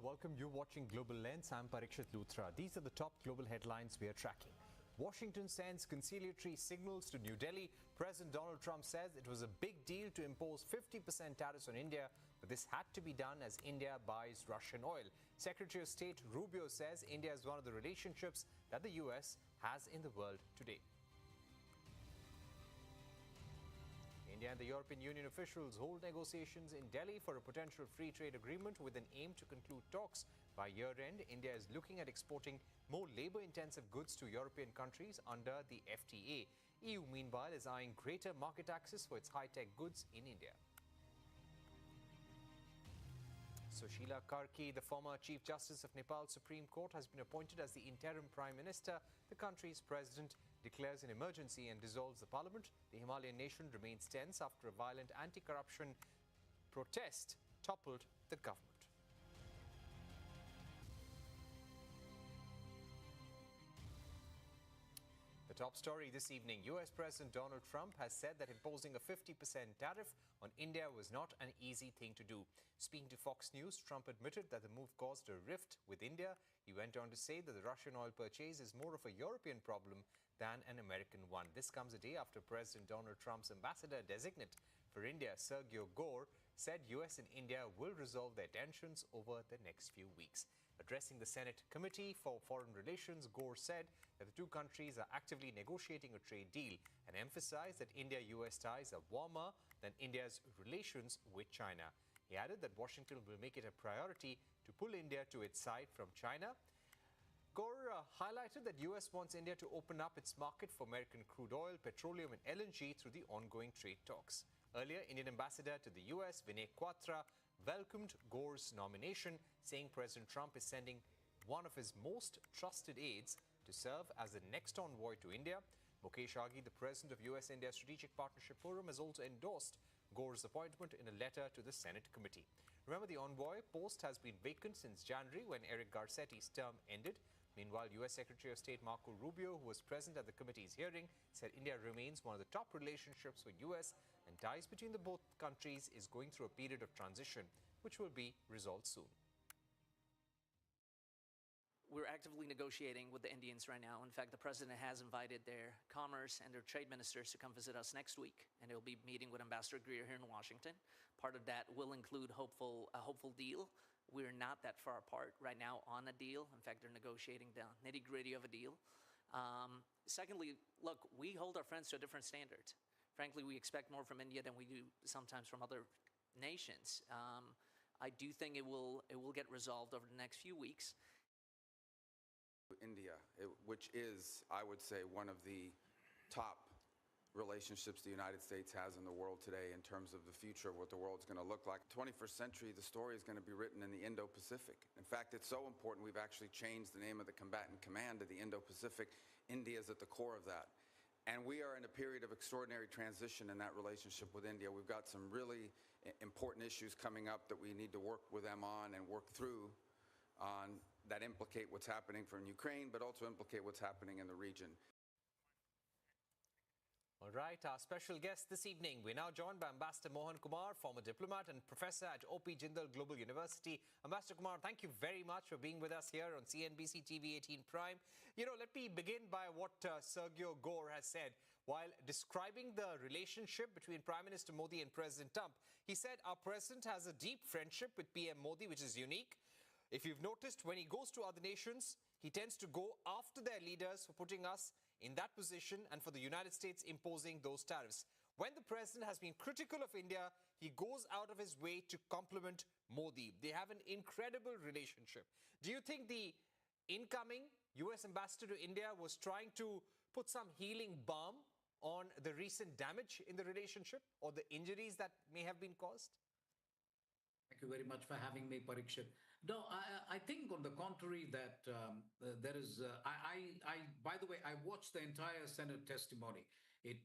welcome. You're watching Global Lens. I'm Parikshit Luthra. These are the top global headlines we are tracking. Washington sends conciliatory signals to New Delhi. President Donald Trump says it was a big deal to impose 50% tariffs on India, but this had to be done as India buys Russian oil. Secretary of State Rubio says India is one of the relationships that the US has in the world today. India and the European Union officials hold negotiations in Delhi for a potential free trade agreement with an aim to conclude talks. By year-end, India is looking at exporting more labor-intensive goods to European countries under the FTA. EU, meanwhile, is eyeing greater market access for its high-tech goods in India. Sushila Karki, the former Chief Justice of Nepal's Supreme Court, has been appointed as the interim Prime Minister. The country's president declares an emergency and dissolves the parliament. The Himalayan nation remains tense after a violent anti-corruption protest toppled the government. The top story this evening, US President Donald Trump has said that imposing a 50% tariff on India was not an easy thing to do. Speaking to Fox News, Trump admitted that the move caused a rift with India. He went on to say that the Russian oil purchase is more of a European problem than an American one. This comes a day after President Donald Trump's ambassador-designate for India, Sergio Gor, said US and India will resolve their tensions over the next few weeks. Addressing the Senate Committee for Foreign Relations, Gor said that the two countries are actively negotiating a trade deal and emphasized that India-US ties are warmer than India's relations with China. He added that Washington will make it a priority to pull India to its side from China. Gor highlighted that US wants India to open up its market for American crude oil, petroleum and LNG through the ongoing trade talks. Earlier, Indian ambassador to the US, Vinay Quatra, welcomed Gor's nomination, saying President Trump is sending one of his most trusted aides to serve as the next envoy to India. Mukesh Aghi, the president of US-India Strategic Partnership Forum, has also endorsed Gor's appointment in a letter to the Senate committee. Remember, the envoy post has been vacant since January when Eric Garcetti's term ended. Meanwhile, US Secretary of State Marco Rubio, who was present at the committee's hearing, said India remains one of the top relationships with US and ties between the both countries is going through a period of transition, which will be resolved soon. We're actively negotiating with the Indians right now. In fact, the president has invited their commerce and their trade ministers to come visit us next week, and they'll be meeting with Ambassador Greer here in Washington. Part of that will include a hopeful deal. We're not that far apart right now on a deal. In fact, they're negotiating the nitty-gritty of a deal. Secondly, look, we hold our friends to a different standard. Frankly, we expect more from India than we do sometimes from other nations. I do think it will get resolved over the next few weeks. India, which is, I would say, one of the top relationships the United States has in the world today in terms of the future of what the world's going to look like. 21st century, the story is going to be written in the Indo-Pacific. In fact, it's so important we've actually changed the name of the combatant command to the Indo-Pacific. India is at the core of that. And we are in a period of extraordinary transition in that relationship with India. We've got some really important issues coming up that we need to work with them on and work through on that implicate what's happening from Ukraine, but also implicate what's happening in the region. All right, our special guest this evening. We're now joined by Ambassador Mohan Kumar, former diplomat and professor at O.P. Jindal Global University. Ambassador Kumar, thank you very much for being with us here on CNBC-TV18 Prime. You know, let me begin by what Sergio Gor has said. While describing the relationship between Prime Minister Modi and President Trump, he said, our president has a deep friendship with PM Modi, which is unique. If you've noticed, when he goes to other nations, he tends to go after their leaders for putting us in that position and for the United States imposing those tariffs. When the president has been critical of India, he goes out of his way to compliment Modi. They have an incredible relationship. Do you think the incoming US ambassador to India was trying to put some healing balm on the recent damage in the relationship or the injuries that may have been caused? Thank you very much for having me, Parikshit. No, I think on the contrary that there is, by the way, I watched the entire Senate testimony. It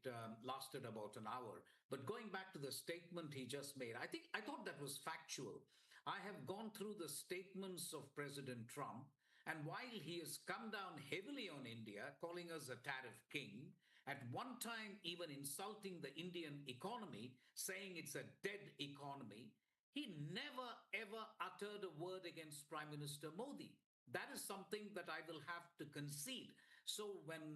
lasted about an hour. But going back to the statement he just made, I thought that was factual. I have gone through the statements of President Trump, and while he has come down heavily on India, calling us a tariff king, at one time even insulting the Indian economy, saying it's a dead economy, he never ever uttered a word against Prime Minister Modi. That is something that I will have to concede. So when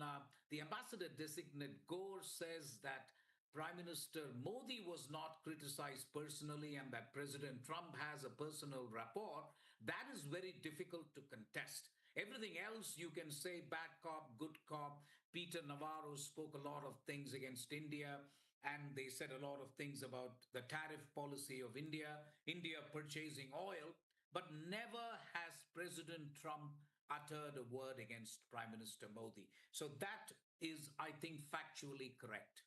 the ambassador designate Gore says that Prime Minister Modi was not criticized personally and that President Trump has a personal rapport, that is very difficult to contest. Everything else you can say bad cop, good cop. Peter Navarro spoke a lot of things against India, and they said a lot of things about the tariff policy of India, India purchasing oil, but never has President Trump uttered a word against Prime Minister Modi. So that is, I think, factually correct.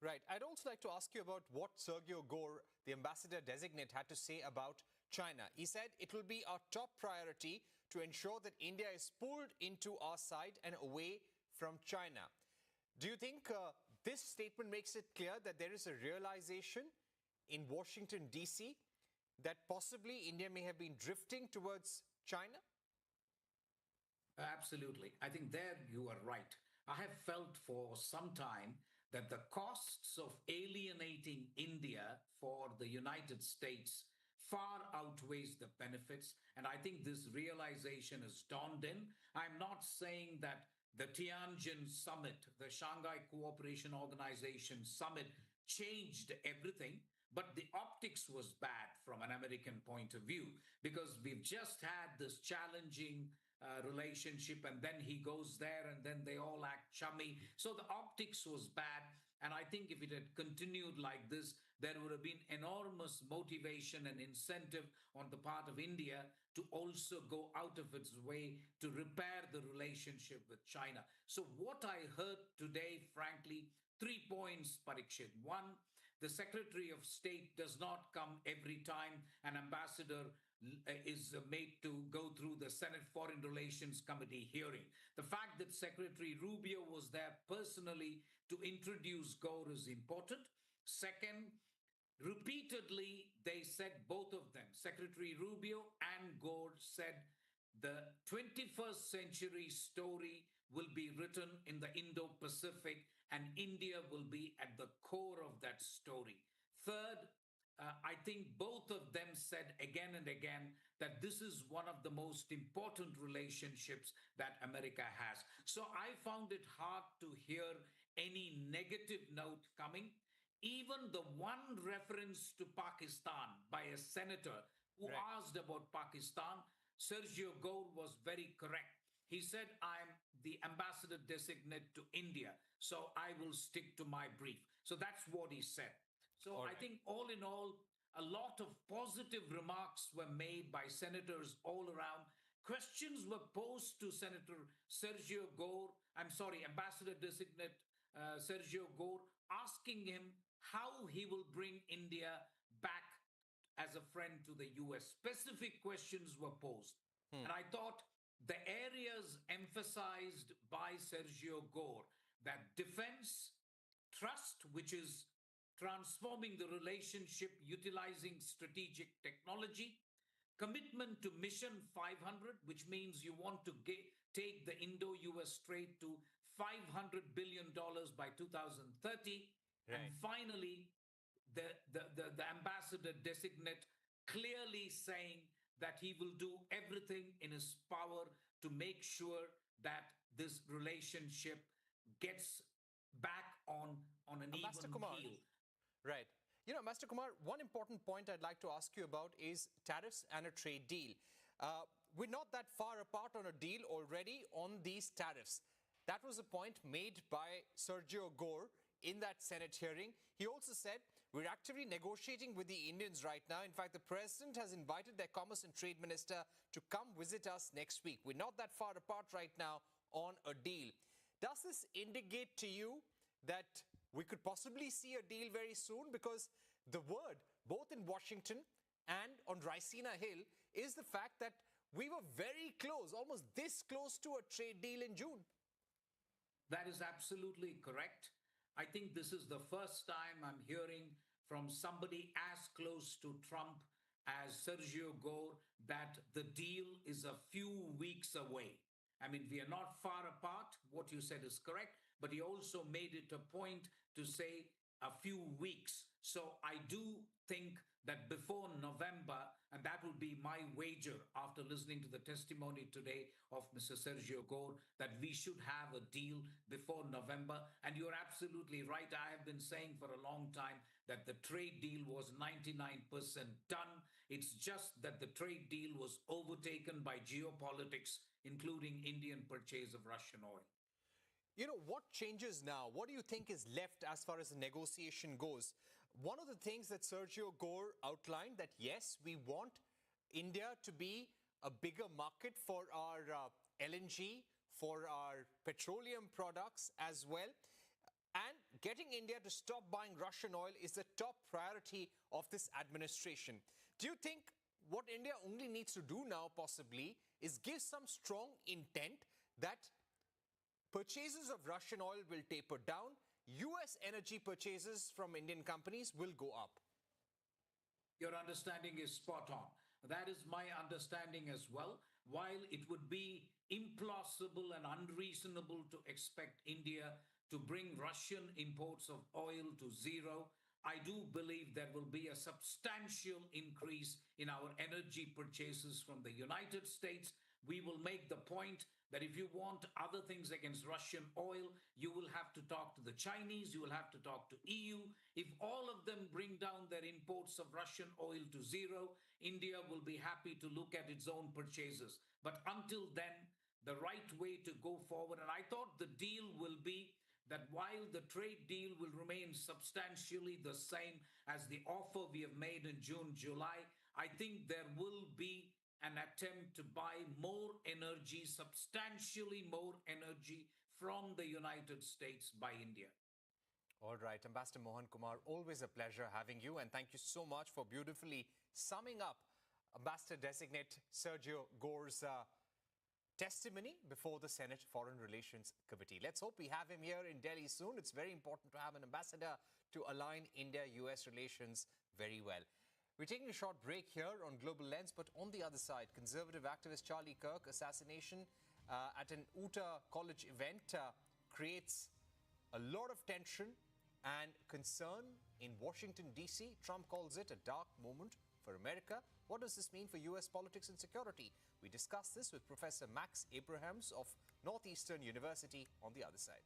Right. I'd also like to ask you about what Sergio Gor, the ambassador designate, had to say about China. He said it will be our top priority to ensure that India is pulled into our side and away from China. Do you think this statement makes it clear that there is a realization in Washington, D.C., that possibly India may have been drifting towards China? Absolutely. I think there you are right. I have felt for some time that the costs of alienating India for the United States far outweighs the benefits. And I think this realization has dawned in. I'm not saying that the Tianjin summit, the Shanghai Cooperation Organization summit changed everything, but the optics was bad from an American point of view, because we've just had this challenging relationship, and then he goes there and then they all act chummy. So the optics was bad. And I think if it had continued like this, there would have been enormous motivation and incentive on the part of India to also go out of its way to repair the relationship with China. So what I heard today, frankly, 3 points, Parikshit. One, the Secretary of State does not come every time an ambassador is made to go through the Senate Foreign Relations Committee hearing. The fact that Secretary Rubio was there personally to introduce Gore is important. Second, repeatedly, they said, both of them, Secretary Rubio and Gore said, the 21st century story will be written in the Indo-Pacific and India will be at the core of that story. Third, I think both of them said again and again that this is one of the most important relationships that America has. So I found it hard to hear any negative note coming. Even the one reference to Pakistan by a senator who asked about Pakistan, Sergio Gor was very correct. He said, I'm the ambassador designate to India, so I will stick to my brief. So that's what he said. So I think all in all, a lot of positive remarks were made by senators all around. Questions were posed to Senator Sergio Gor, Ambassador designate Sergio Gor, asking him how he will bring India back as a friend to the US. Specific questions were posed. And I thought the areas emphasized by Sergio Gor, that defense, trust, which is transforming the relationship utilizing strategic technology, commitment to Mission 500, which means you want to take the Indo-US trade to $500 billion by 2030. And finally, the ambassador designate clearly saying that he will do everything in his power to make sure that this relationship gets back on an even keel. Right. You know, Master Kumar, one important point I'd like to ask you about is tariffs and a trade deal. We're not that far apart on a deal already on these tariffs. That was a point made by Sergio Gor in that Senate hearing. He also said, we're actively negotiating with the Indians right now. In fact, the president has invited their Commerce and Trade Minister to come visit us next week. We're not that far apart right now on a deal. Does this indicate to you that we could possibly see a deal very soon? Because the word, both in Washington and on Raisina Hill, is the fact that we were very close, almost this close to a trade deal in June. That is absolutely correct. I think this is the first time I'm hearing from somebody as close to Trump as Sergio Gor that the deal is a few weeks away. I mean, we are not far apart. What you said is correct. But he also made it a point to say a few weeks. So I do think that before November, and that would be my wager after listening to the testimony today of Mr. Sergio Gor, that we should have a deal before November. And you're absolutely right. I have been saying for a long time that the trade deal was 99% done. It's just that the trade deal was overtaken by geopolitics, including Indian purchase of Russian oil. You know, what changes now? What do you think is left as far as the negotiation goes? One of the things that Sergio Gor outlined, that yes, we want India to be a bigger market for our LNG, for our petroleum products as well. And getting India to stop buying Russian oil is the top priority of this administration. Do you think what India only needs to do now possibly is give some strong intent that purchases of Russian oil will taper down, US energy purchases from Indian companies will go up? Your understanding is spot on. That is my understanding as well. While it would be implausible and unreasonable to expect India to bring Russian imports of oil to zero, I do believe there will be a substantial increase in our energy purchases from the United States. We will make the point that if you want other things against Russian oil, you will have to talk to the Chinese, you will have to talk to EU. If all of them bring down their imports of Russian oil to zero, India will be happy to look at its own purchases. But until then, the right way to go forward, and I thought the deal will be that while the trade deal will remain substantially the same as the offer we have made in June, July, I think there will be an attempt to buy more energy, substantially more energy from the United States by India. All right, Ambassador Mohan Kumar, always a pleasure having you, and thank you so much for beautifully summing up Ambassador-designate Sergio Gor's testimony before the Senate Foreign Relations Committee. Let's hope we have him here in Delhi soon. It's very important to have an ambassador to align India-US relations very well. We're taking a short break here on Global Lens, but on the other side, conservative activist Charlie Kirk assassination at an Utah college event creates a lot of tension and concern in Washington, D.C. Trump calls it a dark moment for America. What does this mean for U.S. politics and security? We discuss this with Professor Max Abrahams of Northeastern University on the other side.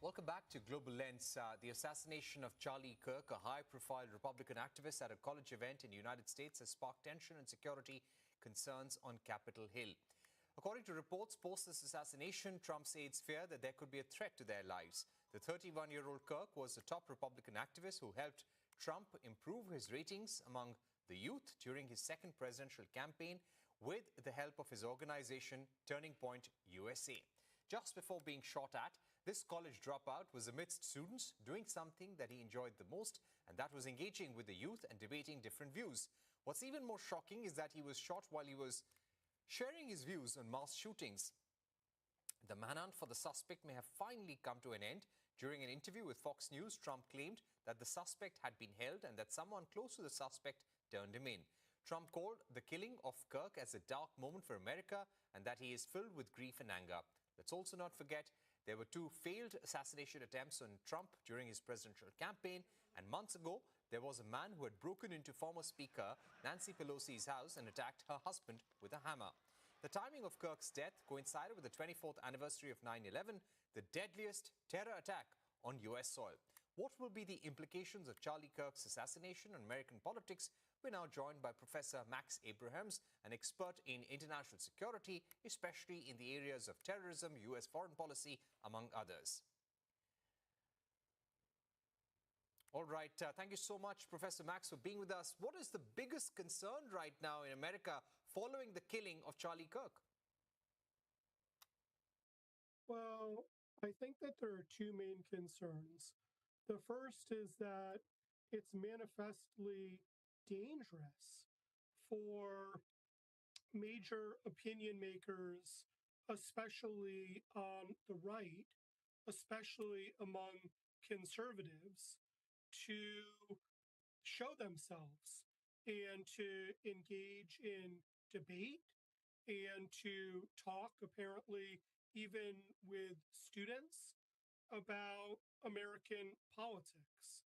Welcome back to Global Lens. The assassination of Charlie Kirk, a high-profile Republican activist at a college event in the United States, has sparked tension and security concerns on Capitol Hill. According to reports post this assassination, Trump's aides fear that there could be a threat to their lives. The 31-year-old Kirk was a top Republican activist who helped Trump improve his ratings among the youth during his second presidential campaign with the help of his organization, Turning Point USA. Just before being shot at, this college dropout was amidst students doing something that he enjoyed the most, and that was engaging with the youth and debating different views. What's even more shocking is that he was shot while he was sharing his views on mass shootings. The manhunt for the suspect may have finally come to an end. During an interview with Fox News, Trump claimed that the suspect had been held and that someone close to the suspect turned him in. Trump called the killing of Kirk as a dark moment for America and that he is filled with grief and anger. Let's also not forget There were two failed assassination attempts on Trump during his presidential campaign, and months ago, there was a man who had broken into former Speaker Nancy Pelosi's house and attacked her husband with a hammer. The timing of Kirk's death coincided with the 24th anniversary of 9/11, the deadliest terror attack on US soil. What will be the implications of Charlie Kirk's assassination on American politics? We're now joined by Professor Max Abrahams, an expert in international security, especially in the areas of terrorism, US foreign policy, among others. All right, thank you so much, Professor Max, for being with us. What is the biggest concern right now in America following the killing of Charlie Kirk? Well, I think that there are two main concerns. The first is that it's manifestly dangerous for major opinion makers, especially on the right, especially among conservatives, to show themselves and to engage in debate and to talk, apparently, even with students about American politics.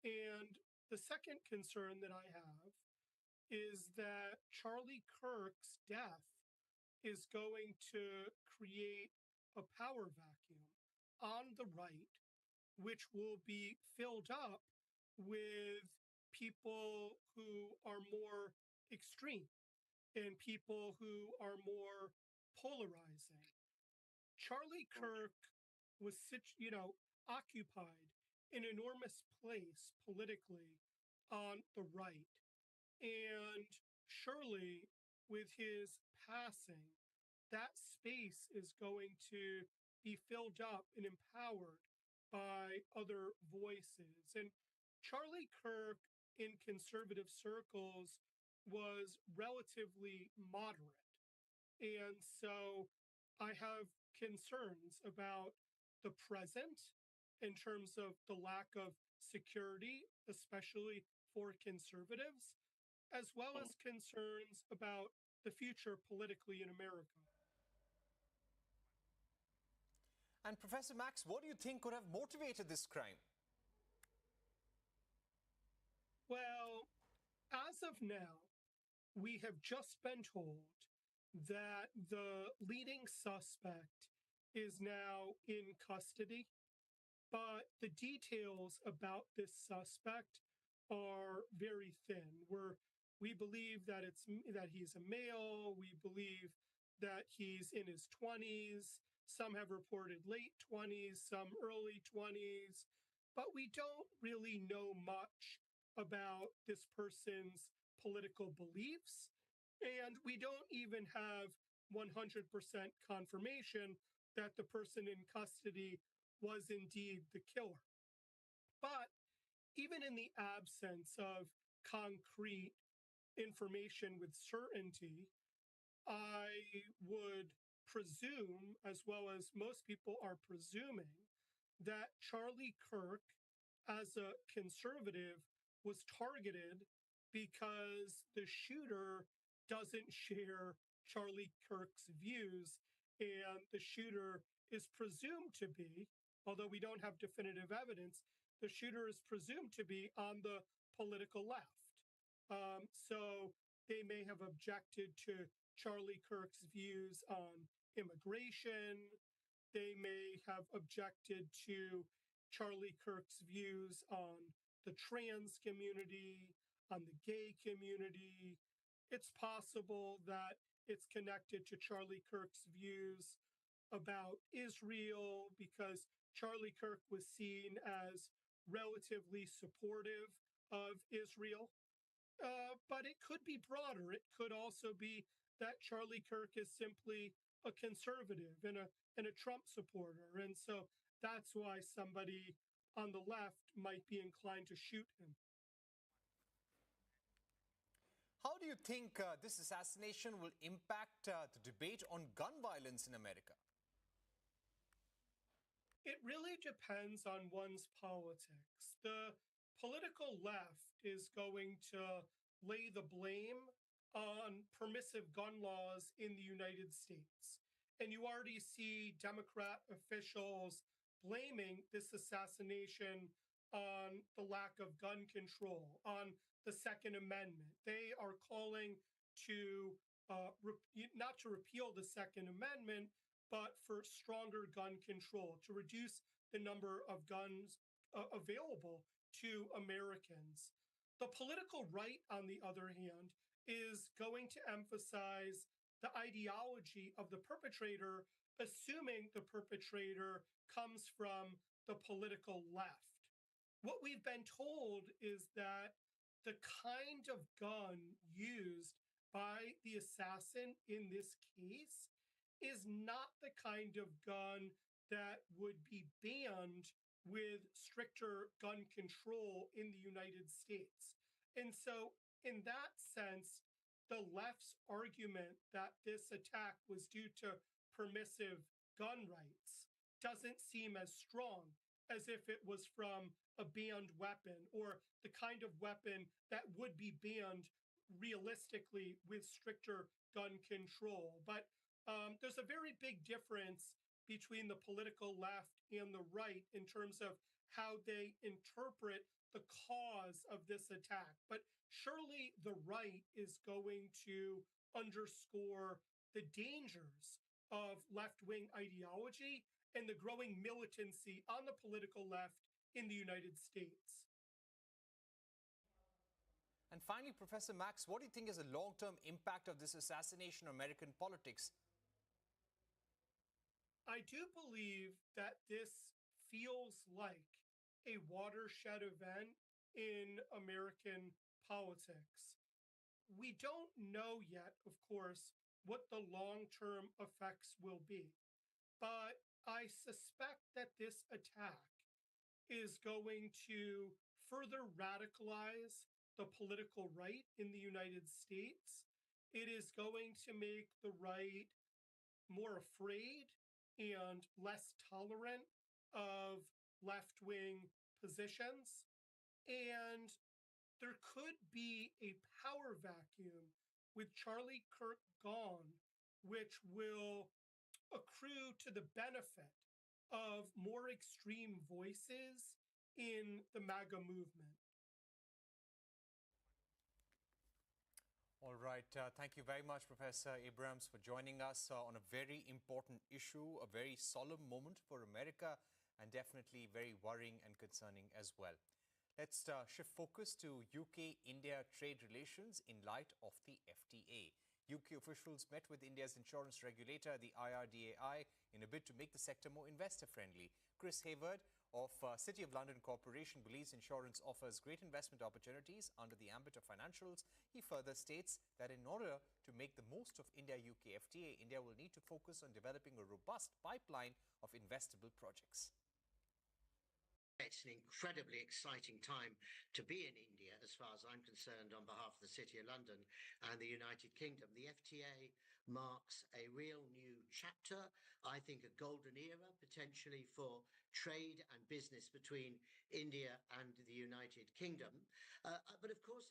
And the second concern that I have is that Charlie Kirk's death is going to create a power vacuum on the right, which will be filled up with people who are more extreme and people who are more polarizing. Charlie Kirk was, occupied an enormous place politically on the right. And surely with his passing, that space is going to be filled up and empowered by other voices. And Charlie Kirk in conservative circles was relatively moderate. And so I have concerns about the present in terms of the lack of security, especially for conservatives, as well as concerns about the future politically in America. And Professor Max, what do you think could have motivated this crime? Well, as of now, we have just been told that the leading suspect is now in custody, but the details about this suspect are very thin. We believe that he's a male. We believe that he's in his 20s. Some have reported late 20s, some early 20s, but we don't really know much about this person's political beliefs, and we don't even have 100% confirmation that the person in custody was indeed the killer. But even in the absence of concrete information with certainty, I would presume, as well as most people are presuming, that Charlie Kirk, as a conservative, was targeted because the shooter doesn't share Charlie Kirk's views, and the shooter is presumed to be, although we don't have definitive evidence, the shooter is presumed to be on the political left. So they may have objected to Charlie Kirk's views on immigration. They may have objected to Charlie Kirk's views on the trans community, on the gay community. It's possible that it's connected to Charlie Kirk's views about Israel because Charlie Kirk was seen as relatively supportive of Israel. But it could be broader. It could also be that Charlie Kirk is simply a conservative and a Trump supporter. And so that's why somebody on the left might be inclined to shoot him. How do you think this assassination will impact the debate on gun violence in America? It really depends on one's politics. The political left is going to lay the blame on permissive gun laws in the United States. And you already see Democrat officials blaming this assassination on the lack of gun control, on the Second Amendment. They are calling to not to repeal the Second Amendment, but for stronger gun control, to reduce the number of guns available to Americans. The political right, on the other hand, is going to emphasize the ideology of the perpetrator, assuming the perpetrator comes from the political left. What we've been told is that the kind of gun used by the assassin in this case is not the kind of gun that would be banned with stricter gun control in the United States. And so, in that sense, the left's argument that this attack was due to permissive gun rights doesn't seem as strong as if it was from a banned weapon, or the kind of weapon that would be banned realistically with stricter gun control. But there's a very big difference between the political left and the right in terms of how they interpret the cause of this attack. But surely the right is going to underscore the dangers of left-wing ideology and the growing militancy on the political left in the United States. And finally, Professor Max, what do you think is the long-term impact of this assassination on American politics? I do believe that this feels like a watershed event in American politics. We don't know yet, of course, what the long-term effects will be, but I suspect that this attack is going to further radicalize the political right in the United States. It is going to make the right more afraid and less tolerant of left-wing positions. And there could be a power vacuum with Charlie Kirk gone, which will accrue to the benefit of more extreme voices in the MAGA movement. All right. Thank you very much, Professor Abrahms, for joining us on a very important issue, a very solemn moment for America, and definitely very worrying and concerning as well. Let's shift focus to UK-India trade relations in light of the FTA. UK officials met with India's insurance regulator, the IRDAI, in a bid to make the sector more investor-friendly. Chris Hayward of City of London Corporation believes insurance offers great investment opportunities under the ambit of financials. He further states that in order to make the most of India-UK FTA, India will need to focus on developing a robust pipeline of investable projects. It's an incredibly exciting time to be in India, as far as I'm concerned, on behalf of the City of London and the United Kingdom. The FTA marks a real new chapter, I think a golden era, potentially, for trade and business between India and the United Kingdom. But of course,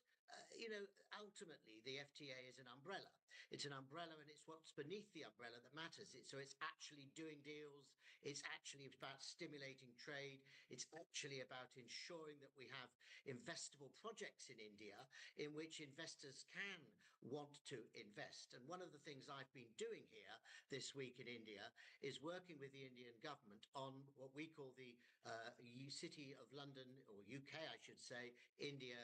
ultimately, the FTA is an umbrella. It's an umbrella, and it's what's beneath the umbrella that matters. So it's actually doing deals. It's actually about stimulating trade. It's actually about ensuring that we have investable projects in India in which investors can want to invest. And one of the things I've been doing here this week in India is working with the Indian government on what we call the City of London, or UK, I should say, India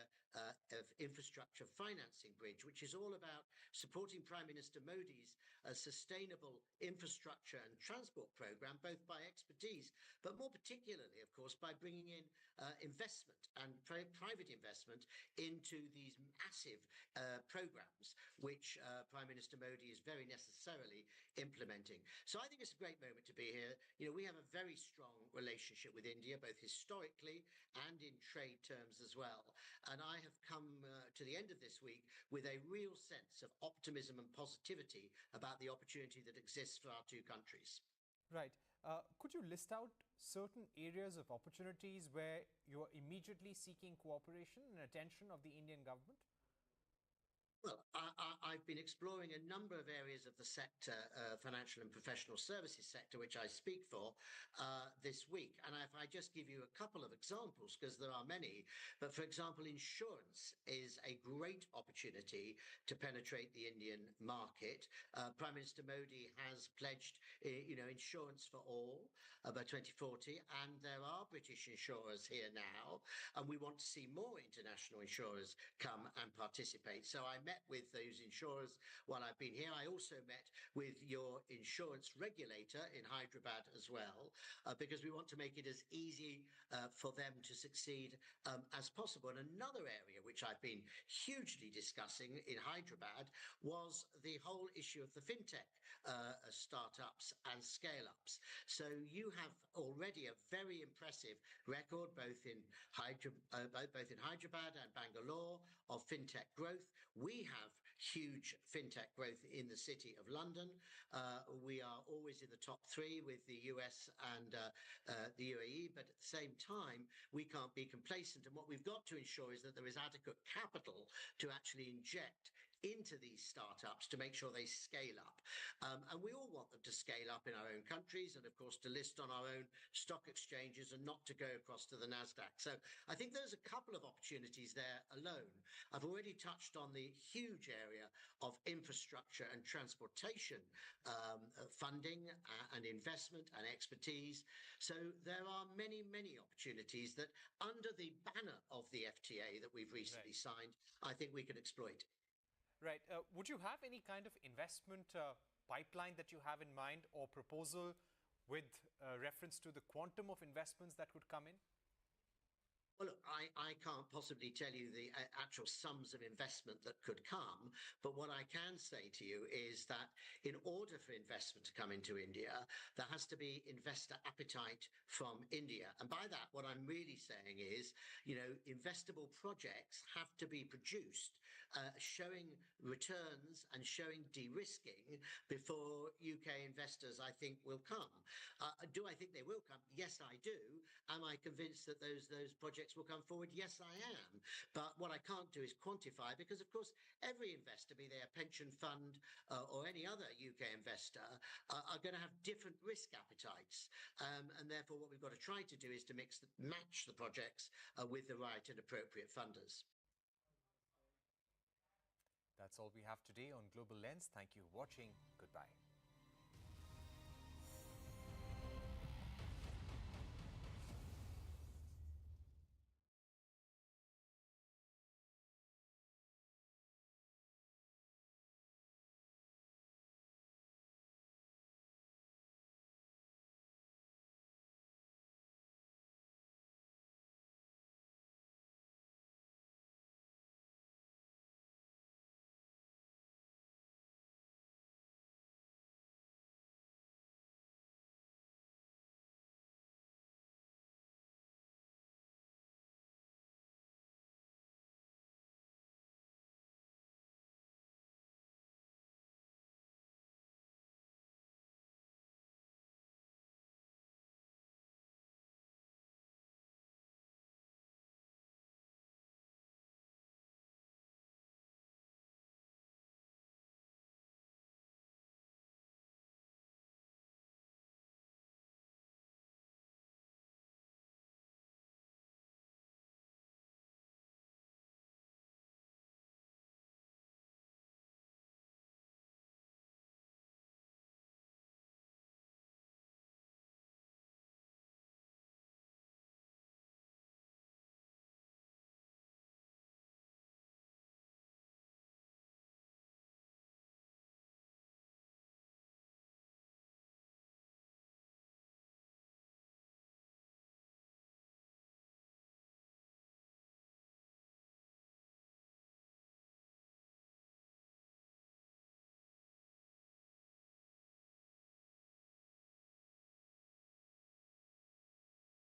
of Infrastructure Financing Bridge, which is all about supporting Prime Minister Modi's sustainable infrastructure and transport program, both by expertise, but more particularly, of course, by bringing in investment and private investment into these massive programs, which Prime Minister Modi is very necessarily implementing. So I think it's a great moment to be here. We have a very strong relationship with India, both historically and in trade terms as well. And I have come to the end of this week with a real sense of optimism and positivity about the opportunity that exists for our two countries. Right. Could you list out certain areas of opportunities where you are immediately seeking cooperation and attention of the Indian government? Well, I've been exploring a number of areas of the sector, financial and professional services sector, which I speak for this week. And if I just give you a couple of examples, because there are many, but for example, insurance is a great opportunity to penetrate the Indian market. Prime Minister Modi has pledged, insurance for all by 2040, and there are British insurers here now, and we want to see more international insurers come and participate. So I met with those insurers while I've been here. I also met with your insurance regulator in Hyderabad as well, because we want to make it as easy for them to succeed as possible. And another area which I've been hugely discussing in Hyderabad was the whole issue of the fintech startups and scale-ups. So you have already a very impressive record both in Hyderabad and Bangalore of fintech growth. We have huge fintech growth in the city of London. We are always in the top three with the US and the UAE, but at the same time, we can't be complacent. And what we've got to ensure is that there is adequate capital to actually inject into these startups to make sure they scale up. And we all want them to scale up in our own countries and, of course, to list on our own stock exchanges and not to go across to the NASDAQ. So I think there's a couple of opportunities there alone. I've already touched on the huge area of infrastructure and transportation funding and investment and expertise. So there are many, many opportunities that under the banner of the FTA that we've recently signed, I think we can exploit. Right. Would you have any kind of investment pipeline that you have in mind or proposal with reference to the quantum of investments that could come in? Well, look, I can't possibly tell you the actual sums of investment that could come, but what I can say to you is that in order for investment to come into India, there has to be investor appetite from India. And by that, what I'm really saying is, investable projects have to be produced showing returns and showing de-risking before UK investors, I think, will come. Do I think they will come? Yes, I do. Am I convinced that those projects will come forward? Yes, I am. But what I can't do is quantify, because, of course, every investor, be they a pension fund or any other UK investor, are going to have different risk appetites. And therefore, what we've got to try to do is to match the projects with the right and appropriate funders. That's all we have today on Global Lens. Thank you for watching. Goodbye.